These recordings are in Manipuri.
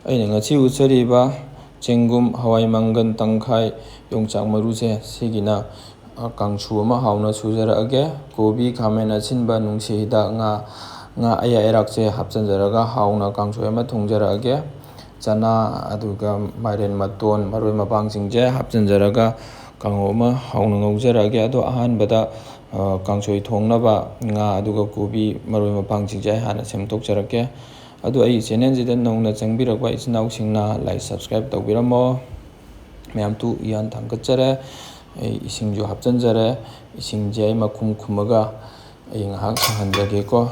ꯑꯩꯅ ꯉꯁꯤ ꯎꯠꯆꯔꯤꯕ ꯆꯦꯡꯒꯨꯝ, ꯍꯋꯥꯏ ꯃꯪꯒꯟ ꯇꯪꯈꯥꯏ, ꯌꯣꯡꯆꯥꯛ ꯃꯔꯨꯁꯦ ꯁꯤꯒꯤꯅ ꯀꯥꯡꯁꯨ ꯑꯃ ꯍꯥꯎꯅ ꯁꯨꯖꯔꯛꯑꯒꯦ. ꯀꯣꯕꯤ, ꯈꯥꯃꯦꯟ ꯑꯁꯤꯟꯕ, ꯅꯨꯡꯁꯤ ꯍꯤꯗꯥꯛ, ꯉꯥ ꯑꯌꯥꯏ ꯑꯔꯥꯛꯁꯦ ꯍꯥꯞꯆꯤꯟꯖꯔꯒ ꯍꯥꯎꯅ ꯀꯥꯡꯁꯣꯏ ꯑꯃ ꯊꯣꯡꯖꯔꯛꯑꯒꯦ. ꯆꯅꯥ ꯑꯗꯨꯒ ꯃꯥꯏꯔꯦꯟ ꯃꯇꯣꯟ, ꯃꯔꯣꯏ ꯃꯄꯥꯡꯁꯤꯡꯁꯦ ꯍꯥꯞꯆꯤꯟꯖꯔꯒ ꯀꯥꯡꯍꯧ ꯑꯃ ꯍꯥꯎꯅ ꯉꯧꯖꯔꯛꯑꯒꯦ. ꯑꯗꯣ ꯑꯍꯥꯟꯕꯗ ꯀꯥꯡꯁꯣꯏ ꯊꯣꯡꯅꯕ ꯉꯥ ꯑꯗꯨꯒ ꯀꯣꯕꯤ, ꯃꯔꯣꯏ ꯃꯄꯥꯡꯁꯤꯡꯁꯦ ꯑꯩ ꯍꯥꯟꯅ ꯁꯦꯝꯗꯣꯛꯆꯔꯛꯀꯦ. ꯑꯗꯣ ꯑꯩ ꯆꯦꯅꯦꯜꯁꯤꯗ ꯅꯧꯅ ꯆꯪꯕꯤꯔꯛꯄ ꯏꯆꯤꯟ ꯏꯅꯥꯎꯁꯤꯡꯅ ꯂꯥꯏꯛ ꯁꯕꯁꯀ꯭ꯔꯥꯏꯕ ꯇꯧꯕꯤꯔꯝꯃꯣ. ꯃꯌꯥꯝ ꯏꯌꯥꯟ ꯊꯥꯡꯒꯠꯆꯔꯦ. ꯑꯩ ꯏꯁꯤꯡꯁꯨ ꯍꯥꯞꯆꯤꯟꯖꯔꯦ. ꯏꯁꯤꯡꯁꯦ ꯑꯩ ꯃꯈꯨꯝ ꯈꯨꯝꯃꯒ ꯑꯩ ꯉꯥꯏꯍꯥꯛ ꯁꯥꯍꯟꯖꯒꯦꯀꯣ.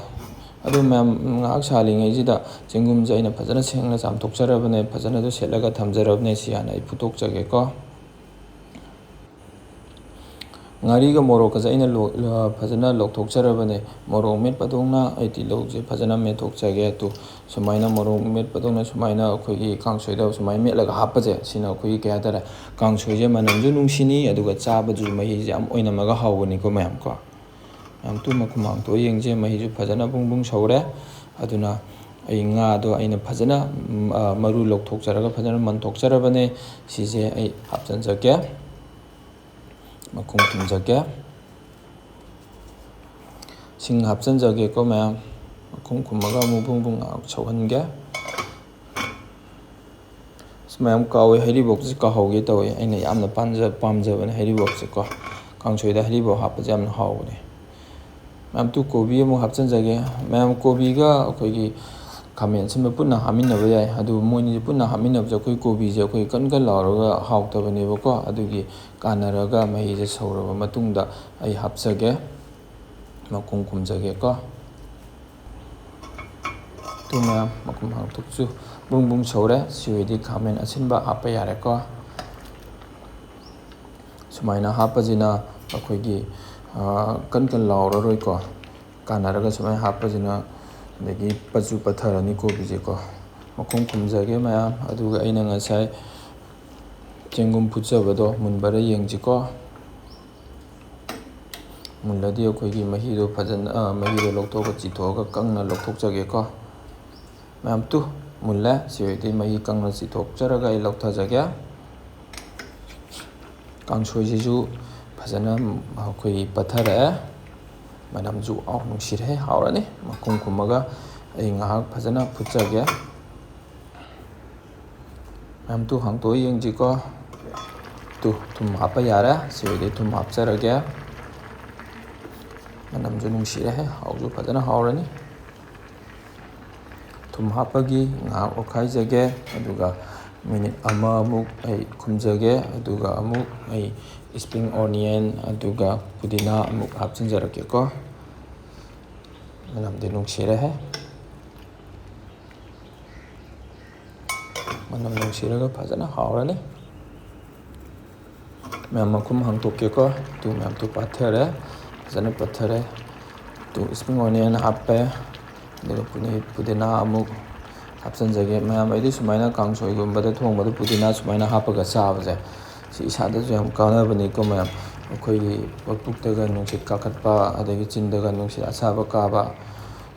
ꯑꯗꯨ ꯃꯌꯥꯝ ꯉꯥꯏꯍꯥꯛ ꯁꯥꯍꯜꯂꯤꯉꯩꯁꯤꯗ ꯆꯦꯡꯒꯨꯝꯁꯦ ꯑꯩꯅ ꯐꯖꯅ ꯁꯦꯡꯅ ꯆꯥꯝꯊꯣꯛꯆꯔꯕꯅꯦ, ꯐꯖꯅꯁꯨ ꯁꯦꯠꯂꯒ ꯊꯝꯖꯔꯕꯅꯦ. ꯁꯤ ꯍꯥꯟꯅ ꯑꯩ ꯐꯨꯠꯇꯣꯛꯆꯒꯦꯀꯣ. ꯉꯥꯔꯤꯒ ꯃꯣꯔꯣꯛꯀꯁꯦ ꯑꯩꯅ ꯐꯖꯅ ꯂꯧꯊꯣꯛꯆꯔꯕꯅꯦ. ꯃꯣꯔꯣꯛ ꯃꯦꯠꯄꯗꯧꯅ ꯑꯩ ꯇꯤꯜꯍꯧꯁꯦ ꯐꯖꯅ ꯃꯦꯠꯊꯣꯛꯆꯒꯦ. ꯁꯨꯃꯥꯏꯅ ꯃꯣꯔꯣꯛ ꯃꯦꯠꯄꯗꯧꯅ ꯁꯨꯃꯥꯏꯅ ꯑꯩꯈꯣꯏꯒꯤ ꯀꯥꯡꯁꯣꯏꯗ ꯁꯨꯃꯥꯏꯅ ꯃꯦꯠꯂꯒ ꯍꯥꯞꯄꯁꯦ, ꯁꯤꯅ ꯑꯩꯈꯣꯏꯒꯤ ꯀꯩ ꯍꯥꯏꯇꯥꯔꯦ, ꯀꯥꯡꯁꯣꯏꯁꯦ ꯃꯅꯝꯁꯨ ꯅꯨꯡꯁꯤꯅꯤ, ꯑꯗꯨꯒ ꯆꯥꯕꯗꯨꯁꯨ ꯃꯍꯤꯁꯦ ꯌꯥꯝ ꯑꯣꯏꯅꯝꯃꯒ ꯍꯥꯎꯕꯅꯤꯀꯣ ꯃꯌꯥꯝ ꯀꯣ. ꯃꯈꯨꯝ ꯍꯥꯡꯇꯣꯛꯑ ꯌꯦꯡꯁꯦ. ꯃꯍꯤꯁꯨ ꯐꯖꯅ ꯕꯨꯡ ꯁꯧꯔꯦ. ꯑꯗꯨꯅ ꯑꯩ ꯉꯥꯗꯣ ꯑꯩꯅ ꯐꯖꯅ ꯃꯔꯨ ꯂꯧꯊꯣꯛꯆꯔꯒ ꯐꯖꯅ ꯃꯟꯊꯣꯛꯆꯔꯕꯅꯦ. ꯁꯤꯁꯦ ꯑꯩ ꯍꯥꯞꯆꯤꯟꯖꯒꯦ. ꯃꯈꯨꯝ ꯈꯨꯝꯖꯒꯦ. ꯁꯤꯡ ꯍꯥꯞꯆꯤꯟꯖꯒꯦꯀꯣ ꯃꯌꯥꯝ. ꯃꯈꯨꯝ ꯈꯨꯝꯃꯒ ꯑꯃꯨꯛ ꯕꯨꯡ ꯉꯥꯏꯍꯥꯛ ꯁꯧꯍꯟꯒꯦ. ꯃꯌꯥꯝ ꯀꯥꯎꯋꯦ, ꯍꯩꯔꯤꯕꯣꯞꯁꯦ ꯀꯥꯎꯍꯧꯒꯦ ꯇꯧꯋꯦ. ꯑꯩꯅ ꯌꯥꯝꯅ ꯄꯥꯝꯖꯕꯅꯦ ꯍꯩꯔꯤꯕꯣꯞꯁꯦ ꯀꯣ. ꯀꯥꯡꯁꯣꯏꯗ ꯍꯩꯔꯤꯕꯣꯞ ꯍꯥꯞꯄꯁꯦ ꯌꯥꯝꯅ ꯍꯥꯎꯕꯅꯦ. ꯃꯌꯥꯝ ꯀꯣꯕꯤ ꯑꯃꯨꯛ ꯍꯥꯞꯆꯤꯟꯖꯒꯦ. ꯃꯌꯥꯝ ꯀꯣꯕꯤꯒ ꯑꯩꯈꯣꯏꯒꯤ ꯈꯥꯃꯦꯟ ꯑꯁꯤꯟꯕ ꯄꯨꯟꯅ ꯍꯥꯞꯃꯤꯟꯅꯕ ꯌꯥꯏ. ꯑꯗꯨ ꯃꯣꯏꯅꯤꯁꯦ ꯄꯨꯟꯅ ꯍꯥꯞꯃꯤꯟꯅꯕꯁꯦ ꯑꯩꯈꯣꯏ ꯀꯣꯕꯤꯁꯦ ꯑꯩꯈꯣꯏ ꯀꯟ ꯂꯥꯎꯔꯒ ꯍꯥꯎꯇꯕꯅꯦꯕꯀꯣ. ꯑꯗꯨꯒꯤ ꯀꯥꯟꯅꯔꯒ ꯃꯍꯤꯁꯦ ꯁꯧꯔꯕ ꯃꯇꯨꯡꯗ ꯑꯩ ꯍꯥꯞꯆꯒꯦ. ꯃꯈꯨꯝ ꯈꯨꯝꯖꯒꯦꯀꯣ. ꯃꯌꯥꯝ ꯃꯈꯨꯝ ꯍꯥꯡꯇꯣꯛꯆꯨ. ꯕꯨꯡ ꯁꯧꯔꯦ. ꯁꯤ ꯑꯣꯏꯗꯤ ꯈꯥꯃꯦꯟ ꯑꯁꯤꯟꯕ ꯍꯥꯞꯄ ꯌꯥꯔꯦꯀꯣ. ꯁꯨꯃꯥꯏꯅ ꯍꯥꯞꯄꯁꯤꯅ ꯑꯩꯈꯣꯏꯒꯤ ꯀꯟ ꯂꯥꯎꯔꯔꯣꯏꯀꯣ. ꯀꯥꯟꯅꯔꯒ ꯁꯨꯃꯥꯏꯅ ꯍꯥꯞꯄꯁꯤꯅ, ꯑꯗꯒꯤ ꯄꯠꯊꯔꯅꯤ ꯀꯣꯕꯤꯁꯦꯀꯣ. ꯃꯈꯨꯝ ꯈꯨꯝꯖꯒꯦ ꯃꯌꯥꯝ. ꯑꯗꯨꯒ ꯑꯩꯅ ꯉꯁꯥꯏ ꯆꯦꯡꯒꯨꯝ ꯐꯨꯠꯆꯕꯗꯣ ꯃꯨꯟꯕꯔ ꯌꯦꯡꯁꯤꯀꯣ. ꯃꯨꯜꯂꯗꯤ ꯑꯩꯈꯣꯏꯒꯤ ꯃꯍꯤꯗꯣ ꯃꯍꯤꯗꯣ ꯂꯧꯊꯣꯛꯑꯒ ꯆꯤꯊꯣꯛꯑꯒ ꯀꯪꯅ ꯂꯧꯊꯣꯛꯆꯒꯦꯀꯣ. ꯃꯌꯥꯝ ꯃꯨꯜꯂꯦ. ꯁꯤ ꯑꯣꯏꯔꯗꯤ ꯃꯍꯤ ꯀꯪꯅ ꯆꯤꯊꯣꯛꯆꯔꯒ ꯑꯩ ꯂꯧꯊꯖꯒꯦ. ꯀꯥꯡꯁꯣꯏꯁꯤꯁꯨ ꯐꯖꯅ ꯑꯩꯈꯣꯏꯒꯤ ꯄꯠꯊꯔꯛꯑꯦ. ꯃꯅꯝꯁꯨ ꯅꯨꯡꯁꯤꯔꯦ, ꯍꯥꯎꯔꯅꯤ. ꯃꯈꯨꯝ ꯈꯨꯝꯃꯒ ꯑꯩ ꯉꯥꯏꯍꯥꯛ ꯐꯖꯅ ꯐꯨꯠꯆꯒꯦ. ꯃꯌꯥꯝ ꯍꯥꯡꯇꯣꯛꯑ ꯌꯦꯡꯁꯤꯀꯣ. ꯊꯨꯝ ꯍꯥꯞꯄ ꯌꯥꯔꯦ. ꯁꯤ ꯑꯣꯏꯔꯗꯤ ꯊꯨꯝ ꯍꯥꯞꯆꯔꯒꯦ. ꯃꯅꯝꯁꯨ ꯅꯨꯡꯁꯤꯔꯦ, ꯍꯥꯎꯁꯨ ꯐꯖꯅ ꯍꯥꯎꯔꯅꯤ. ꯊꯨꯝ ꯍꯥꯞꯄꯒꯤ ꯉꯥꯏꯍꯥꯛ ꯑꯣꯠꯈꯥꯏꯖꯒꯦ. ꯑꯗꯨꯒ ꯃꯤꯅꯤꯠ ꯑꯃꯃꯨꯛ ꯑꯩ ꯈꯨꯝꯖꯒꯦ. ꯑꯗꯨꯒ ꯑꯃꯨꯛ ꯑꯩ ꯏꯁꯄ꯭ꯔꯤꯡ ꯑꯣꯅꯤꯌꯟ ꯑꯗꯨꯒ ꯄꯨꯗꯤꯅꯥ ꯑꯃꯨꯛ ꯍꯥꯞꯆꯤꯟꯖꯔꯛꯀꯦꯀꯣ. ꯃꯅꯝꯗꯤ ꯅꯨꯡꯁꯤꯔꯦ. ꯃꯅꯝ ꯅꯨꯡꯁꯤꯔꯒ ꯐꯖꯅ ꯍꯥꯎꯔꯅꯤ. ꯃꯌꯥꯝ ꯃꯈꯨꯝ ꯍꯥꯡꯇꯣꯛꯀꯦꯀꯣ. ꯃꯌꯥꯝ ꯄꯥꯊꯔꯦ. ꯐꯖꯅ ꯄꯠꯊꯔꯦ. ꯏꯁꯄ꯭ꯔꯤꯡ ꯑꯣꯅꯤꯌꯟ ꯍꯥꯞꯄꯦ. ꯑꯗꯨꯒ ꯄꯨꯗꯤꯅꯥ ꯑꯃꯨꯛ ꯍꯥꯞꯆꯤꯟꯖꯒꯦ. ꯃꯌꯥꯝ ꯑꯩꯗꯤ ꯁꯨꯃꯥꯏꯅ ꯀꯥꯡꯁꯣꯏꯒꯨꯝꯕꯗ ꯊꯣꯡꯕꯗ ꯄꯨꯗꯤꯅꯥ ꯁꯨꯃꯥꯏꯅ ꯍꯥꯞꯄꯒ ꯆꯥꯕꯁꯦ, ꯁꯤ ꯏꯁꯥꯗꯁꯨ ꯌꯥꯝ ꯀꯥꯟꯅꯕꯅꯤꯀꯣ ꯃꯌꯥꯝ. ꯑꯩꯈꯣꯏꯒꯤ ꯄꯨꯛꯇꯒ ꯅꯨꯡꯁꯤꯠ ꯀꯥꯈꯠꯄ, ꯑꯗꯒꯤ ꯆꯤꯟꯗꯒ ꯅꯨꯡꯁꯤꯠ ꯑꯁꯥꯕ ꯀꯥꯕ,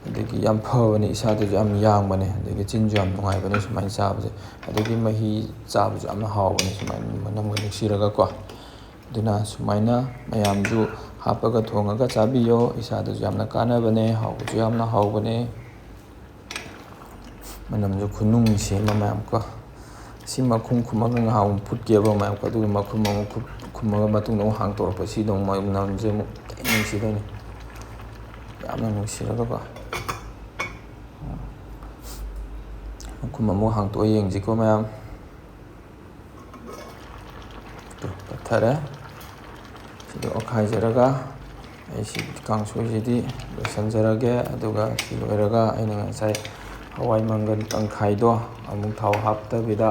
ꯑꯗꯒꯤ ꯌꯥꯝ ꯐꯕꯅꯤ, ꯏꯁꯥꯗꯁꯨ ꯌꯥꯝ ꯌꯥꯡꯕꯅꯦ, ꯑꯗꯒꯤ ꯆꯤꯟꯁꯨ ꯌꯥꯝ ꯅꯨꯡꯉꯥꯏꯕꯅꯦ ꯁꯨꯃꯥꯏꯅ ꯆꯥꯕꯁꯦ. ꯑꯗꯒꯤ ꯃꯍꯤ ꯆꯥꯕꯁꯨ ꯌꯥꯝꯅ ꯍꯥꯎꯕꯅꯦ ꯁꯨꯃꯥꯏꯅ ꯃꯅꯝꯒ ꯅꯨꯡꯁꯤꯔꯒꯀꯣ. ꯑꯗꯨꯅ ꯁꯨꯃꯥꯏꯅ ꯃꯌꯥꯝꯁꯨ ꯍꯥꯞꯄꯒ ꯊꯣꯡꯉꯒ ꯆꯥꯕꯤꯌꯣ. ꯏꯁꯥꯗꯁꯨ ꯌꯥꯝꯅ ꯀꯥꯟꯅꯕꯅꯦ, ꯍꯥꯎꯕꯁꯨ ꯌꯥꯝꯅ ꯍꯥꯎꯕꯅꯦ. ꯃꯅꯝꯁꯨ ꯈꯨꯅꯨꯡꯁꯤ ꯑꯃ ꯃꯌꯥꯝꯀꯣ. ꯁꯤ ꯃꯈꯨꯝ ꯈꯨꯝꯃꯒ ꯉꯥꯏꯍꯥꯛ ꯑꯃꯨꯛ ꯐꯨꯠꯀꯦꯕ ꯃꯌꯥꯝꯀꯣ. ꯑꯗꯨꯒ ꯃꯈꯨꯝ ꯑꯃꯨꯛ ꯈꯨꯝꯃꯒ ꯃꯇꯨꯡꯗ ꯑꯃꯨꯛ ꯍꯥꯡꯇꯣꯔꯛꯄ. ꯁꯤꯗ ꯑꯃꯨꯛ ꯃꯅꯝꯁꯦ ꯑꯃꯨꯛ ꯈꯤꯇꯪ ꯅꯨꯡꯁꯤꯗꯣꯏꯅꯤ. ꯌꯥꯝꯅ ꯅꯨꯡꯁꯤꯔꯒꯀꯣ. ꯃꯈꯨꯝ ꯑꯃꯨꯛ ꯍꯥꯡꯇꯣꯛꯑ ꯌꯦꯡꯁꯤꯀꯣ ꯃꯌꯥꯝ. ꯄꯠꯊꯔꯦ. ꯁꯤꯗ ꯑꯣꯠꯈꯥꯏꯖꯔꯒ ꯑꯩ ꯁꯤ ꯀꯥꯡꯁꯣꯏꯁꯤꯗꯤ ꯂꯣꯏꯁꯤꯟꯖꯔꯒꯦ. ꯑꯗꯨꯒ ꯁꯤ ꯂꯣꯏꯔꯒ ꯑꯩꯅ ꯉꯁꯥꯏ ꯍꯋꯥꯏ ꯃꯪꯒꯟ ꯇꯪꯈꯥꯏꯗꯣ ꯑꯃꯨꯛ ꯊꯥꯎ ꯍꯥꯞꯇꯕꯤꯗ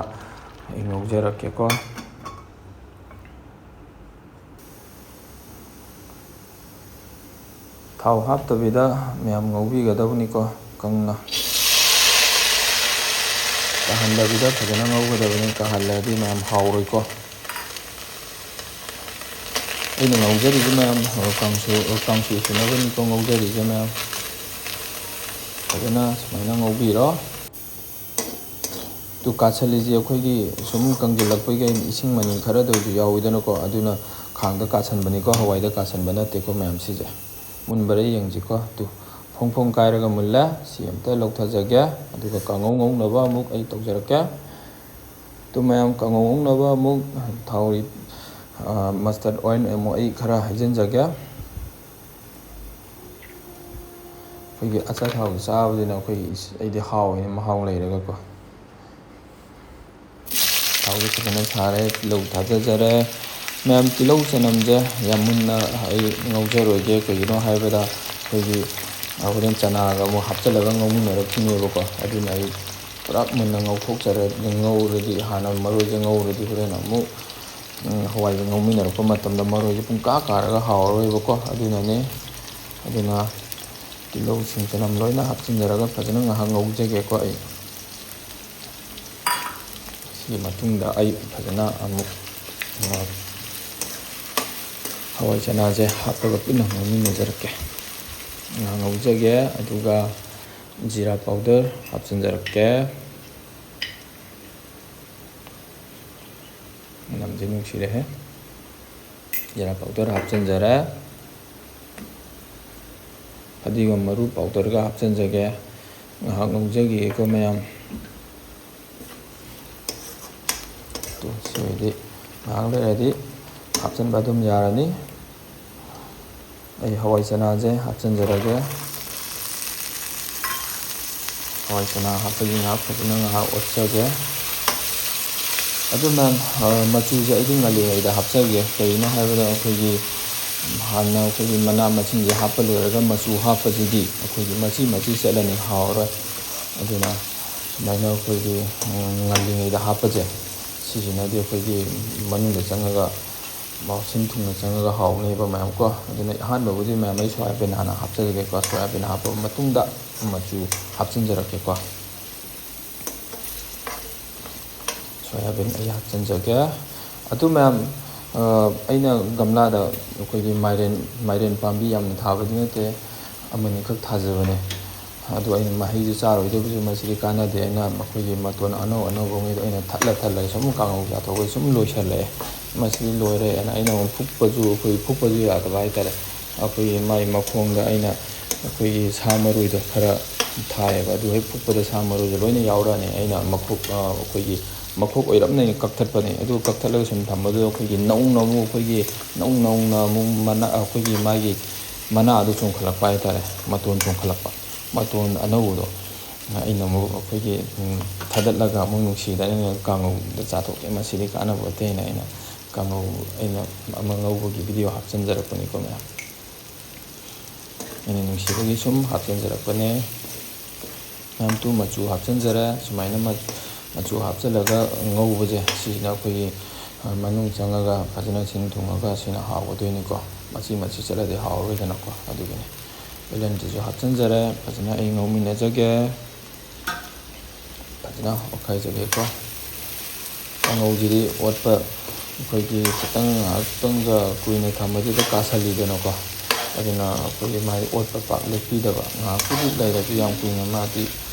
ꯑꯩ ꯉꯧꯖꯔꯛꯀꯦꯀꯣ. ꯊꯥꯎ ꯍꯥꯞꯇꯕꯤꯗ ꯃꯌꯥꯝ ꯉꯧꯕꯤꯒꯗꯕꯅꯤꯀꯣ. ꯀꯪꯅ ꯀꯥꯍꯟꯗꯕꯤꯗ ꯐꯖꯅ ꯉꯧꯒꯗꯕꯅꯤ. ꯀꯥꯍꯜꯂꯗꯤ ꯃꯌꯥꯝ ꯍꯥꯎꯔꯣꯏꯀꯣ. ꯑꯩꯅ ꯉꯧꯖꯔꯤꯁꯦ ꯃꯌꯥꯝ ꯀꯥꯡꯁꯣꯏ ꯁꯨꯅꯕꯅꯤꯀꯣ ꯉꯧꯖꯔꯤꯁꯦ ꯃꯌꯥꯝ. ꯐꯖꯅ ꯁꯨꯃꯥꯏꯅ ꯉꯧꯕꯤꯔꯣ. ꯇꯨ ꯀꯥꯁꯜꯂꯤꯁꯤ ꯑꯩꯈꯣꯏꯒꯤ ꯁꯨꯝ ꯀꯪꯁꯤꯜꯂꯛꯄꯒꯤ ꯏꯁꯤꯡ ꯃꯅꯤꯜ ꯈꯔꯗꯁꯨ ꯌꯥꯎꯋꯤꯗꯅꯀꯣ, ꯑꯗꯨꯅ ꯈꯥꯡꯗ ꯀꯥꯁꯟꯕꯅꯤꯀꯣ, ꯍꯋꯥꯏꯗ ꯀꯥꯁꯟꯕ ꯅꯠꯇꯦꯀꯣ ꯃꯌꯥꯝ ꯁꯤꯁꯦ꯫ ꯃꯨꯟꯕꯔ ꯌꯦꯡꯁꯤꯀꯣ꯫ ꯇꯨ ꯐꯣꯡ ꯐꯣꯡ ꯀꯥꯏꯔꯒ ꯃꯨꯜꯂꯦ꯫ ꯁꯤ ꯑꯝꯇ ꯂꯧꯊꯖꯒꯦ, ꯑꯗꯨꯒ ꯀꯥꯡꯉꯧ ꯉꯧꯅꯕ ꯑꯃꯨꯛ ꯑꯩ ꯇꯧꯖꯔꯛꯀꯦ꯫ ꯇꯨ ꯃꯌꯥꯝ ꯀꯥꯡꯉꯧ ꯉꯧꯅꯕ ꯑꯃꯨꯛ ꯊꯥꯎ ꯃꯁꯇꯔꯠ ꯑꯣꯏꯜ ꯑꯃꯨꯛ ꯑꯩ ꯈꯔ ꯍꯩꯖꯤꯟꯖꯒꯦ꯫ ꯑꯩꯈꯣꯏꯒꯤ ꯑꯆꯥꯊꯥꯎ ꯆꯥꯕꯁꯤꯅ ꯑꯩꯗꯤ ꯍꯥꯎꯋꯦ, ꯃꯍꯥꯎ ꯂꯩꯔꯒꯀꯣ꯫ ꯊꯥꯎꯁꯦ ꯐꯖꯅ ꯁꯥꯔꯦ, ꯇꯤꯜꯍꯧ ꯊꯥꯗꯖꯔꯦ꯫ ꯃꯌꯥꯝ ꯇꯤꯜꯍꯧ ꯆꯅꯝꯁꯦ ꯌꯥꯝ ꯃꯨꯟꯅ ꯑꯩ ꯉꯧꯖꯔꯣꯏꯒꯦ, ꯀꯩꯒꯤꯅꯣ ꯍꯥꯏꯕꯗ ꯑꯩꯈꯣꯏꯒꯤ ꯍꯣꯔꯦꯟ ꯆꯅꯥꯒ ꯑꯃꯨꯛ ꯍꯥꯞꯆꯤꯜꯂꯒ ꯉꯧꯃꯤꯟꯅꯔꯛꯈꯤꯅꯦꯕꯀꯣ, ꯑꯗꯨꯅ ꯑꯩ ꯄꯨꯔꯥ ꯃꯨꯟꯅ ꯉꯧꯔꯗꯤ ꯍꯥꯟꯅ ꯃꯔꯣꯏꯁꯦ ꯉꯧꯔꯗꯤ ꯍꯣꯔꯦꯟ ꯑꯃꯨꯛ ꯍꯋꯥꯏꯁꯦ ꯉꯧꯃꯤꯟꯅꯔꯛꯄ ꯃꯇꯝꯗ ꯃꯔꯣꯏꯁꯦ ꯄꯨꯡꯀꯥ ꯀꯥꯔꯒ ꯍꯥꯎꯔꯔꯣꯏꯕꯀꯣ, ꯑꯗꯨꯅꯅꯦ꯫ ꯑꯗꯨꯅ ꯇꯤꯜꯍꯧꯁꯤꯡ ꯆꯅꯝ ꯂꯣꯏꯅ ꯍꯥꯞꯆꯤꯟꯖꯔꯒ ꯐꯖꯅ ꯉꯥꯏꯍꯥꯛ ꯉꯧꯖꯒꯦꯀꯣ ꯑꯩ꯫ ꯁꯤꯒꯤ ꯃꯇꯨꯡꯗ ꯑꯩ ꯐꯖꯅ ꯑꯃꯨꯛ ꯍꯋꯥꯏ ꯆꯅꯥꯁꯦ ꯍꯥꯞꯄꯒ ꯄꯨꯟꯅ ꯉꯧꯃꯤꯟꯅꯖꯔꯛꯀꯦ, ꯉꯧꯖꯒꯦ꯫ ꯑꯗꯨꯒ ꯖꯤꯔꯥ ꯄꯥꯎꯗꯔ ꯍꯥꯞꯆꯤꯟꯖꯔꯛꯀꯦ꯫ ꯃꯅꯝꯁꯦ ꯅꯨꯡꯁꯤꯔꯦꯍꯦ꯫ ꯖꯤꯔꯥ ꯄꯥꯎꯗꯔ ꯍꯥꯞꯆꯤꯟꯖꯔꯦ꯫ ꯐꯗꯤꯒꯣꯝ ꯃꯔꯨ ꯄꯥꯎꯗꯔꯒ ꯍꯥꯞꯆꯤꯟꯖꯒꯦ, ꯉꯥꯏꯍꯥꯛ ꯉꯧꯖꯈꯤꯒꯦꯀꯣ ꯃꯌꯥꯝ꯫ ꯁꯤ ꯑꯣꯏꯗꯤ ꯉꯥꯏꯍꯥꯛ ꯂꯩꯔꯗꯤ ꯍꯥꯞꯆꯤꯟꯕ ꯑꯗꯨꯝ ꯌꯥꯔꯅꯤ꯫ ꯑꯩ ꯍꯋꯥꯏ ꯆꯅꯥꯁꯦ ꯍꯥꯞꯆꯤꯟꯖꯔꯒꯦ꯫ ꯍꯋꯥꯏ ꯆꯅꯥ ꯍꯥꯞꯄꯒꯤ ꯐꯖꯅ ꯉꯥꯏꯍꯥꯛ ꯑꯣꯠꯆꯒꯦ꯫ ꯑꯗꯨꯅ ꯃꯆꯨꯁꯦ ꯑꯩꯗꯤ ꯉꯜꯂꯤꯉꯩꯗ ꯍꯥꯞꯆꯒꯦ, ꯀꯩꯒꯤꯅꯣ ꯍꯥꯏꯕꯗ ꯍꯥꯟꯅ ꯑꯩꯈꯣꯏꯒꯤ ꯃꯅꯥ ꯃꯁꯤꯡꯁꯦ ꯍꯥꯞꯄ ꯂꯣꯏꯔꯒ ꯃꯆꯨ ꯍꯥꯞꯄꯁꯤꯗꯤ ꯑꯩꯈꯣꯏꯒꯤ ꯃꯆꯤ ꯆꯠꯂꯅꯤ, ꯍꯥꯎꯔꯔꯣꯏ꯫ ꯑꯗꯨꯅ ꯁꯨꯃꯥꯏꯅ ꯑꯩꯈꯣꯏꯒꯤ ꯉꯜꯂꯤꯉꯩꯗ ꯍꯥꯞꯄꯁꯦ, ꯁꯤꯁꯤꯅꯗꯤ ꯑꯩꯈꯣꯏꯒꯤ ꯃꯅꯨꯡꯗ ꯆꯪꯉꯒ ꯁꯤꯟ ꯊꯨꯡꯅ ꯆꯪꯉꯒ ꯍꯥꯎꯅꯦꯕ ꯃꯌꯥꯝꯀꯣ꯫ ꯑꯗꯨꯅ ꯑꯍꯥꯟꯕꯕꯨꯗꯤ ꯃꯌꯥꯝ ꯑꯩ ꯁꯣꯌꯥꯕꯤꯟ ꯍꯥꯟꯅ ꯍꯥꯞꯆꯔꯒꯦꯀꯣ꯫ ꯁꯣꯌꯥꯕꯤꯟ ꯍꯥꯞꯄꯕ ꯃꯇꯨꯡꯗ ꯃꯆꯨ ꯍꯥꯞꯆꯤꯟꯖꯔꯛꯀꯦꯀꯣ꯫ ꯁꯣꯌꯥꯕꯤꯟ ꯑꯩ ꯍꯥꯞꯆꯤꯟꯖꯒꯦ꯫ ꯑꯗꯨ ꯃꯌꯥꯝ ꯑꯩꯅ ꯒꯝꯂꯥꯗ ꯑꯩꯈꯣꯏꯒꯤ ꯃꯥꯏꯔꯦꯟ ꯄꯥꯝꯕꯤ ꯌꯥꯝꯅ ꯊꯥꯕꯗꯤ ꯅꯠꯇꯦ, ꯑꯃꯅꯤꯈꯛ ꯊꯥꯖꯕꯅꯦ꯫ ꯑꯗꯨ ꯑꯩꯅ ꯃꯍꯩꯁꯨ ꯆꯥꯔꯣꯏꯗꯕꯁꯨ ꯃꯁꯤꯗꯤ ꯀꯥꯟꯅꯗꯦ, ꯑꯩꯅ ꯃꯈꯣꯏꯒꯤ ꯃꯇꯣꯟ ꯑꯅꯧꯕꯉꯩꯗꯣ ꯑꯩꯅ ꯊꯠꯂꯒ ꯁꯨꯝ ꯀꯥꯡꯉꯧ ꯆꯥꯊꯣꯛꯑꯒ ꯁꯨꯝ ꯂꯣꯏꯁꯤꯜꯂꯛꯑꯦ꯫ ꯃꯁꯤ ꯂꯣꯏꯔꯦꯅ ꯑꯩꯅ ꯑꯃꯨꯛ ꯐꯨꯛꯄꯁꯨ ꯌꯥꯗꯕ ꯍꯥꯏꯇꯥꯔꯦ꯫ ꯑꯩꯈꯣꯏꯒꯤ ꯃꯥꯏ ꯃꯈꯣꯡꯗ ꯑꯩꯅ ꯑꯩꯈꯣꯏꯒꯤ ꯁꯥ ꯃꯔꯣꯏꯗꯣ ꯈꯔ ꯊꯥꯏꯌꯦꯕ, ꯑꯗꯨ ꯍꯦꯛ ꯐꯨꯛꯄꯗ ꯁꯥ ꯃꯔꯣꯏꯁꯦ ꯂꯣꯏꯅ ꯌꯥꯎꯔꯛꯑꯅꯤ꯫ ꯑꯩꯅ ꯑꯩꯈꯣꯏꯒꯤ ꯃꯈꯣꯛ ꯑꯣꯏꯔꯞꯅ ꯑꯩꯅ ꯀꯛꯊꯠꯄꯅꯦ, ꯑꯗꯨ ꯀꯛꯊꯠꯂꯒ ꯁꯨꯝ ꯊꯝꯕꯗꯨꯗ ꯑꯩꯈꯣꯏꯒꯤ ꯅꯧꯅ ꯑꯃꯨꯛ ꯑꯩꯈꯣꯏꯒꯤ ꯃꯥꯒꯤ ꯃꯅꯥꯗꯣ ꯆꯣꯡꯈꯠꯂꯛꯄ ꯍꯥꯏꯇꯥꯔꯦ, ꯃꯇꯣꯟ ꯆꯣꯡꯈꯠꯂꯛꯄ, ꯃꯇꯣꯟ ꯑꯅꯧꯕꯗꯣ ꯑꯩꯅ ꯑꯃꯨꯛ ꯑꯩꯈꯣꯏꯒꯤ ꯊꯥꯗꯠꯂꯒ ꯑꯃꯨꯛ ꯅꯨꯡꯁꯤꯗꯅ ꯑꯩꯅ ꯀꯥꯡꯉꯧꯗ ꯆꯥꯊꯣꯛꯀꯦ, ꯃꯁꯤꯗꯤ ꯀꯥꯟꯅꯕꯣꯠꯇꯦꯅ ꯑꯩꯅ ꯑꯃ ꯉꯧꯕꯒꯤ ꯚꯤꯗꯤꯑꯣ ꯍꯥꯞꯆꯤꯟꯖꯔꯛꯄꯅꯤꯀꯣ ꯃꯌꯥꯝ꯫ ꯑꯩꯅ ꯅꯨꯡꯁꯤꯕꯒꯤ ꯁꯨꯝ ꯍꯥꯞꯆꯤꯟꯖꯔꯛꯄꯅꯦ꯫ ꯃꯌꯥꯝ ꯇꯨ ꯃꯆꯨ ꯍꯥꯞꯆꯤꯟꯖꯔꯦ꯫ ꯁꯨꯃꯥꯏꯅ ꯃꯆꯨ ꯍꯥꯞꯆꯤꯜꯂꯒ ꯉꯧꯕꯁꯦ, ꯁꯤꯁꯤꯅ ꯑꯩꯈꯣꯏꯒꯤ ꯃꯅꯨꯡ ꯆꯪꯉꯒ ꯐꯖꯅ ꯁꯤꯟ ꯊꯨꯡꯉꯒ ꯁꯤꯅ ꯍꯥꯎꯒꯗꯣꯏꯅꯤꯀꯣ꯫ ꯃꯆꯤ ꯆꯠꯂꯗꯤ ꯍꯥꯎꯔꯔꯣꯏꯗꯅꯀꯣ, ꯑꯗꯨꯒꯤꯅꯤ꯫ ꯕꯦꯂꯦꯟꯗ꯭ꯔꯤꯁꯨ ꯍꯥꯞꯆꯤꯟꯖꯔꯦ, ꯐꯖꯅ ꯑꯩ ꯉꯧꯃꯤꯟꯅꯖꯒꯦ, ꯐꯖꯅ ꯑꯣꯠꯈꯥꯏꯖꯒꯦꯀꯣ꯫ ꯀꯥꯡꯉꯧꯁꯤꯗꯤ ꯑꯣꯠꯄ ꯑꯩꯈꯣꯏꯒꯤ ꯉꯥꯏꯍꯥꯛꯇꯪꯒ ꯀꯨꯏꯅ ꯊꯝꯕꯗꯨꯗ ꯀꯥꯁꯜꯂꯤꯗꯅꯀꯣ, ꯑꯗꯨꯅ ꯑꯩꯈꯣꯏꯒꯤ ꯃꯥꯒꯤ ꯑꯣꯠꯄ ꯄꯥꯛ ꯂꯦꯞꯄꯤꯗꯕ, ꯉꯥꯏꯍꯥꯛꯄꯨꯗꯤ ꯂꯩꯔꯁꯨ ꯌꯥꯝ ꯀꯨꯏꯅ ꯃꯥꯗꯤ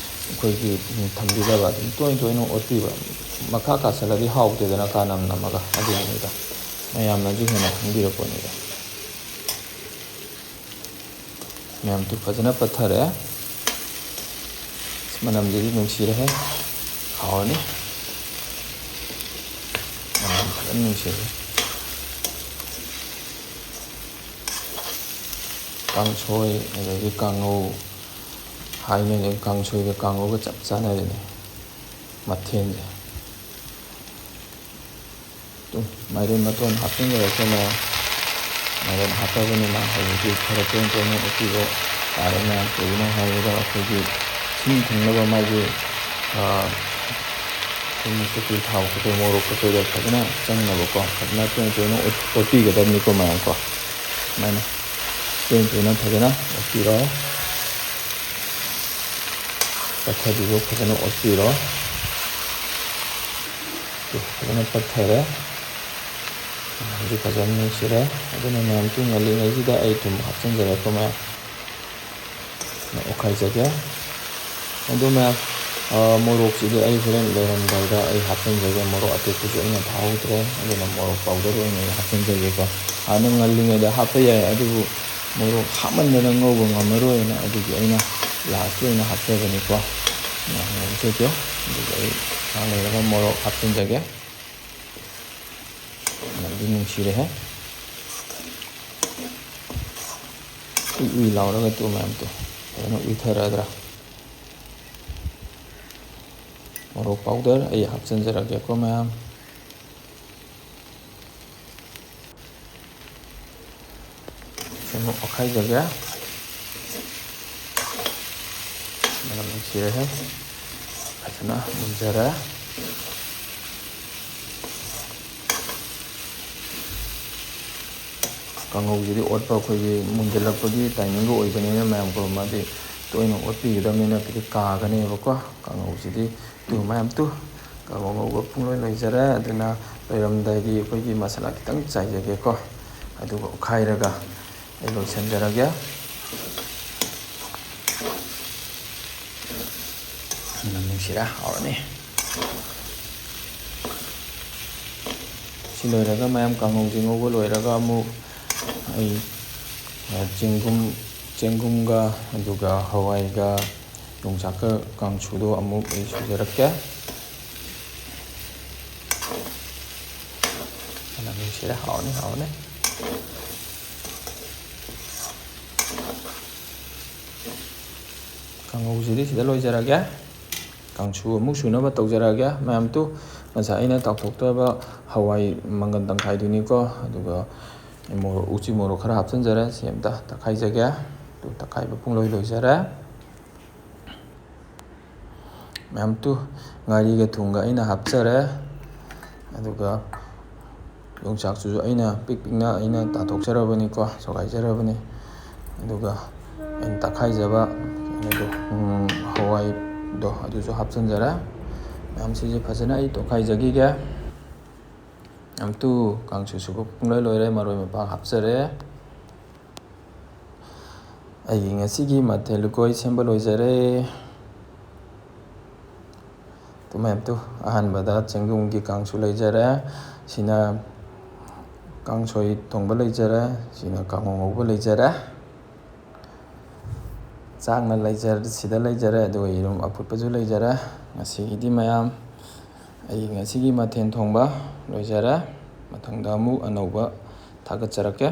ꯑꯩꯈꯣꯏꯒꯤ ꯊꯝꯕꯤꯗꯕ, ꯑꯗꯨꯝ ꯇꯣꯏꯅ ꯑꯣꯠꯄꯤꯕ꯫ ꯃꯈꯥ ꯀꯥꯁꯜꯂꯗꯤ ꯍꯥꯎꯇꯦꯗꯅ ꯀꯥꯅꯝ ꯅꯝꯃꯒ, ꯑꯗꯨꯒꯤꯅꯤꯗ ꯃꯌꯥꯝꯅꯁꯨ ꯍꯦꯟꯅ ꯈꯪꯕꯤꯔꯛꯄꯅꯤꯗ꯫ ꯃꯌꯥꯝꯗꯨ ꯐꯖꯅ ꯄꯠꯊꯔꯦ꯫ ꯃꯅꯝꯁꯤꯗꯤ ꯅꯨꯡꯁꯤꯔꯦꯍꯦ, ꯍꯥꯎꯔꯅꯤ꯫ ꯃꯅꯝ ꯐꯖꯅ ꯅꯨꯡꯁꯤꯔꯦ꯫ ꯀꯥꯡꯁꯣꯏ ꯑꯗꯒꯤ ꯀꯥꯡꯉꯧ ꯍꯥꯏꯅꯩ, ꯀꯥꯡꯁꯣꯏꯒ ꯀꯥꯡꯉꯧꯒ ꯆꯞ ꯆꯥꯟꯅꯔꯤꯅꯤ ꯃꯊꯦꯜꯁꯦ꯫ ꯃꯥꯏꯔꯦꯟ ꯃꯇꯣꯟ ꯍꯥꯞꯆꯤꯟꯖꯔꯛꯀꯦ ꯃꯌꯥꯝ꯫ ꯃꯥꯏꯔꯦꯟ ꯍꯥꯞꯄꯕꯅꯤꯅ ꯍꯧꯖꯤꯛꯇꯤ ꯈꯔ ꯇꯣꯏꯅ ꯑꯣꯠꯄꯤꯕ ꯇꯥꯔꯦ ꯃꯌꯥꯝ꯫ ꯀꯩꯒꯤꯅꯣ ꯍꯥꯏꯕꯗ ꯑꯩꯈꯣꯏꯒꯤ ꯁꯤꯟ ꯊꯨꯡꯅꯕ ꯃꯥꯒꯤ ꯊꯨꯝ ꯊꯥꯎ ꯃꯣꯔꯣꯛ ꯐꯖꯅ ꯆꯪꯅꯕꯀꯣ, ꯐꯖꯅ ꯇꯣꯏꯅ ꯑꯣꯠꯄꯤꯒꯗꯕꯅꯤꯀꯣ ꯃꯌꯥꯝꯀꯣ꯫ ꯁꯨꯃꯥꯏꯅ ꯇꯣꯏꯅ ꯐꯖꯅ ꯑꯣꯠꯄꯤꯔꯣ, ꯄꯠꯊꯗ꯭ꯔꯤꯕ ꯐꯖꯅ ꯑꯣꯠꯄꯤꯔꯣ꯫ ꯐꯖꯅ ꯄꯠꯊꯔꯦ, ꯍꯧꯖꯤꯛ ꯐꯖꯅ ꯅꯨꯡꯁꯤꯔꯦ꯫ ꯑꯗꯨꯅ ꯃꯌꯥꯝ ꯉꯜꯂꯤꯉꯩꯁꯤꯗ ꯑꯩ ꯊꯨꯝ ꯍꯥꯞꯆꯤꯟꯖꯔꯛꯄ ꯃꯌꯥꯝ ꯑꯣꯠꯈꯥꯏꯖꯒꯦ꯫ ꯑꯗꯨ ꯃꯌꯥꯝ ꯃꯣꯔꯣꯛꯁꯤꯗꯤ ꯑꯩ ꯍꯣꯔꯦꯟ ꯂꯣꯏꯔꯝꯗꯥꯏꯗ ꯑꯩ ꯍꯥꯞꯆꯤꯟꯖꯒꯦ. ꯃꯣꯔꯣꯛ ꯑꯇꯦꯛꯄꯁꯨ ꯑꯩꯅ ꯊꯥꯍꯧꯗ꯭ꯔꯦ. ꯑꯗꯨꯅ ꯃꯣꯔꯣꯛ ꯄꯥꯎꯗꯔ ꯑꯣꯏꯅ ꯑꯩ ꯍꯥꯞꯆꯤꯟꯖꯒꯦꯀꯣ. ꯍꯥꯟꯅ ꯉꯜꯂꯤꯉꯩꯗ ꯍꯥꯞꯄ ꯌꯥꯏ, ꯑꯗꯨꯕꯨ ꯃꯣꯔꯣꯛ ꯍꯥꯞꯃꯟꯗꯅ ꯉꯧꯕ ꯉꯝꯃꯔꯣꯏꯅ ꯑꯗꯨꯒꯤ ꯑꯩꯅ ꯂꯥꯁꯇ ꯑꯣꯏꯅ ꯍꯥꯞꯆꯕꯅꯤꯀꯣ. ꯉꯧꯖꯒꯦ. ꯑꯗꯨꯒ ꯑꯩ ꯉꯥꯏꯍꯥꯛ ꯂꯩꯔꯒ ꯃꯣꯔꯣꯛ ꯍꯥꯞꯆꯤꯟꯖꯒꯦ. ꯃꯅꯝꯗꯤ ꯅꯨꯡꯁꯤꯔꯦꯍꯦ. ꯎꯏ ꯎꯏ ꯂꯥꯎꯔꯒ ꯇꯨ ꯃꯌꯥꯝ ꯇꯨ ꯐꯖꯅ ꯎꯏꯊꯔꯗ꯭ꯔꯥ. ꯃꯣꯔꯣꯛ ꯄꯥꯎꯗꯔ ꯑꯩ ꯍꯥꯞꯆꯤꯟꯖꯔꯒꯦꯀꯣ ꯃꯌꯥꯝ. ꯑꯃꯨꯛ ꯑꯣꯠꯈꯥꯏꯖꯒꯦ. ꯃꯅꯝ ꯅꯨꯡꯁꯤꯔꯦꯍꯦ. ꯐꯖꯅ ꯃꯨꯟꯖꯔꯦ. ꯀꯥꯡꯍꯧꯁꯤꯗꯤ ꯑꯣꯠꯄ ꯑꯩꯈꯣꯏꯒꯤ ꯃꯨꯟꯖꯜꯂꯛꯄꯒꯤ ꯇꯥꯏꯃꯤꯡꯒ ꯑꯣꯏꯕꯅꯤꯅ ꯃꯌꯥꯝꯀꯣ, ꯃꯥꯗꯤ ꯇꯣꯏꯅ ꯑꯣꯠꯄꯤꯒꯗꯕꯅꯤꯅ ꯀꯥꯒꯅꯦꯕꯀꯣ. ꯀꯥꯡꯍꯧꯁꯤꯗꯤ ꯇꯨ ꯃꯌꯥꯝ ꯇꯨ ꯀꯥꯡꯍꯧ ꯉꯧꯕ ꯄꯨꯡꯂꯣꯏ ꯂꯣꯏꯖꯔꯦ. ꯑꯗꯨꯅ ꯂꯣꯏꯔꯝꯗꯥꯏꯒꯤ ꯑꯩꯈꯣꯏꯒꯤ ꯃꯁꯥꯂꯥ ꯈꯤꯇꯪ ꯆꯥꯏꯖꯒꯦꯀꯣ. ꯑꯗꯨꯒ ꯑꯣꯠꯈꯥꯏꯔꯒ ꯑꯩ ꯂꯣꯏꯁꯤꯟꯖꯔꯒꯦ. ꯃꯅꯝ ꯅꯨꯡꯁꯤꯔꯦ, ꯍꯥꯎꯔꯅꯤ. ꯁꯤ ꯂꯣꯏꯔꯒ ꯃꯌꯥꯝ ꯀꯥꯡꯍꯧꯁꯤ ꯉꯧꯕ ꯂꯣꯏꯔꯒ ꯑꯃꯨꯛ ꯑꯩ ꯆꯦꯡꯒꯨꯝꯒ ꯑꯗꯨꯒ ꯍꯋꯥꯏꯒ ꯌꯣꯡꯆꯥꯛꯀ ꯀꯥꯡꯁꯨꯗꯣ ꯑꯃꯨꯛ ꯑꯩ ꯁꯨꯖꯔꯛꯀꯦ. ꯃꯅꯝ ꯅꯨꯡꯁꯤꯔꯦ, ꯍꯥꯎꯔꯅꯤ ꯍꯥꯎꯔꯅꯤ. ꯀꯥꯡꯍꯧꯁꯤꯗꯤ ꯁꯤꯗ ꯂꯣꯏꯖꯔꯒꯦ. ꯀꯥꯡꯁꯨ ꯑꯃꯨꯛ ꯁꯨꯅꯕ ꯇꯧꯖꯔꯛꯑꯒꯦ. ꯃꯌꯥꯝ ꯇꯨ ꯉꯁꯥꯏ ꯑꯩꯅ ꯇꯥꯎꯊꯣꯛꯇꯕ ꯍꯋꯥꯏ ꯃꯪꯒꯟꯇꯪꯈꯥꯏꯗꯨꯅꯤꯀꯣ. ꯑꯗꯨꯒ ꯎꯆꯤ ꯃꯣꯔꯣꯛ ꯈꯔ ꯍꯥꯞꯆꯤꯟꯖꯔꯦ. ꯁꯤ ꯑꯝꯇ ꯇꯛꯈꯥꯏꯖꯒꯦ. ꯑꯗꯨ ꯇꯛꯈꯥꯏꯕ ꯄꯨꯡꯂꯣꯏ ꯂꯣꯏꯖꯔꯦ. ꯃꯌꯥꯝ ꯇꯨ ꯉꯥꯔꯤꯒ ꯊꯨꯝꯒ ꯑꯩꯅ ꯍꯥꯞꯆꯔꯦ. ꯑꯗꯨꯒ ꯌꯣꯡꯆꯥꯛꯁꯤꯁꯨ ꯑꯩꯅ ꯄꯤꯛꯅ ꯑꯩꯅ ꯇꯥꯊꯣꯛꯆꯔꯕꯅꯤꯀꯣ, ꯁꯣꯒꯥꯏꯖꯔꯕꯅꯤ. ꯑꯗꯨꯒ ꯑꯩꯅ ꯇꯛꯈꯥꯏꯖꯕ ꯍꯋꯥꯏꯗꯣ ꯑꯗꯨꯁꯨ ꯍꯥꯞꯆꯤꯟꯖꯔꯦ. ꯃꯌꯥꯝꯁꯤꯁꯦ ꯐꯖꯅ ꯑꯩ ꯇꯣꯠꯈꯥꯏꯖꯈꯤꯒꯦ. ꯃꯌꯥꯝ ꯇꯨ ꯀꯥꯡꯁꯨ ꯁꯨꯕ ꯄꯨꯡꯂꯣꯏ ꯂꯣꯏꯔꯦ. ꯃꯔꯣꯏ ꯃꯄꯥꯡ ꯍꯥꯞꯆꯔꯦ. ꯑꯩꯒꯤ ꯉꯁꯤꯒꯤ ꯃꯊꯦꯜ ꯂꯨꯀꯣꯏ ꯁꯦꯝꯕ ꯂꯣꯏꯖꯔꯦ. ꯃꯌꯥꯝ ꯇꯨ ꯑꯍꯥꯟꯕꯗ ꯆꯦꯡꯒꯨꯝꯒꯤ ꯀꯥꯡꯁꯨ ꯂꯩꯖꯔꯦ. ꯁꯤꯅ ꯀꯥꯡꯁꯣꯏ ꯊꯣꯡꯕ ꯂꯩꯖꯔꯦ. ꯁꯤꯅ ꯀꯥꯡꯍꯧ ꯉꯧꯕ ꯂꯩꯖꯔꯦ. ꯆꯥꯛꯅ ꯁꯤꯗ ꯂꯩꯖꯔꯦ. ꯑꯗꯨꯒ ꯌꯦꯔꯨꯝ ꯑꯐꯨꯠꯄꯁꯨ ꯂꯩꯖꯔꯦ. ꯉꯁꯤꯒꯤꯗꯤ ꯃꯌꯥꯝ ꯑꯩ ꯉꯁꯤꯒꯤ ꯃꯊꯦꯜ ꯊꯣꯡꯕ ꯂꯣꯏꯖꯔꯦ. ꯃꯊꯪꯗ ꯑꯃꯨꯛ ꯑꯅꯧꯕ ꯊꯥꯒꯠꯆꯔꯛꯀꯦ.